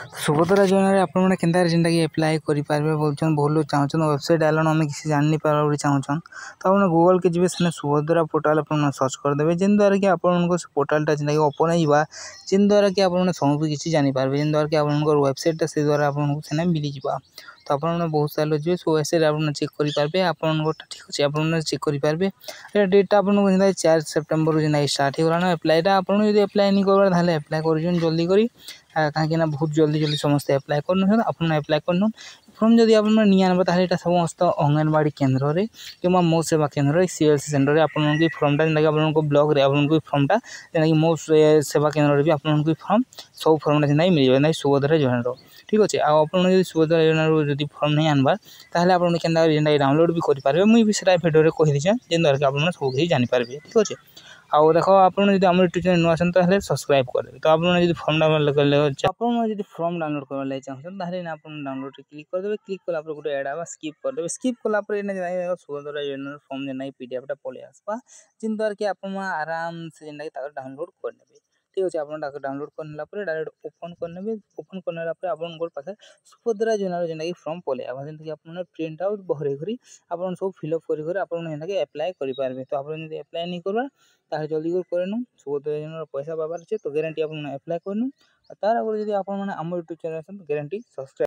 सुभद्रा योजना आपने केन्ता जेनटा कि एप्लाई करेंगे बोलछन बहुत लोग चाहछन वेबसाइट डालन आम किसी जान नहीं पार्बा चाहछन तो आप गूगल के जी से सुभद्रा पोर्टाल आप सर्च करदे जेन द्वारा कि आपको पोर्टालटा जेनटा कि ओपन होगा जेन द्वारा कि आपने सब किसी जानीपारे जेन द्वारा कि आप वेबसाइटा से द्वारा आपको से मिल जावा तो आपने बहुत सारे लोग जी सो वेबसाइट आप चेक करेंगे आपन ठीक अच्छे आप चेक करेंगे डेटा आपको 4 सेप्टेम्बर जेना स्टार्ट होगा एप्लाईटा आपड़ एप्लाई नहीं करवार एप्लाई कर जल्दी करी कहीं बहुत जल्दी जल्दी समस्त एप्लाई कर एप्लाई कर फर्म जब आप नहीं आनबा यहाँ समस्त अंगनवाड़ी केन्द्र में कि मो सेवा केन्द्र CLC सेंटर आपको फर्मटा जेनटा आपको ब्लॉक रे आपको फर्मटा जेना मो सेवा केन्द्र भी आपको फर्म सब फर्मटा जेना मिल सुभद्रा योजना ठीक अच्छे आपड़ सुभद्रा योजना जब फर्म नहीं आनबार ताहले आपन केनता जेनटा डाउनलोड भी करेंगे मुझे भी से भिडियो कहीदे जेन द्वारा कि आप सब किसी जानीपारे ठीक अच्छे आउ देख आप आम यूट्यूब चैनल नुआ आसन तो सब्सक्राइब करेंगे तो आपड़ फर्म डाउनलोड आप फर्म डाउनलोड करने चाहते आप डाउनलोड क्लिक करदे क्लिक कला गोटे एड आवा स्किप करदे स्किप कला सुभद्रा योजना फर्म जेना PDF पलि आसवा जिन द्वारा कि आप आराम से जेना डाउनलोड करने ठीक अच्छे आप डाउनलोड करने डायरेक्ट ओपन करने ओपन करने आप पाखे सुभद्रा योजना जेना कि फर्म पलि आवा जेन कि आप प्रिंट आउट बहरे करी आप सब फिलअप कर आप एप्लाई करेंगे तो आप एप्लाई नहीं करवा ताहे जल्दी कर सुभद्रा योजना पैसा पाबार अच्छे तो गारंटी आप एप्लाई कर तार आगे आप यूट्यूब चैनल गारंटी सब्सक्राइब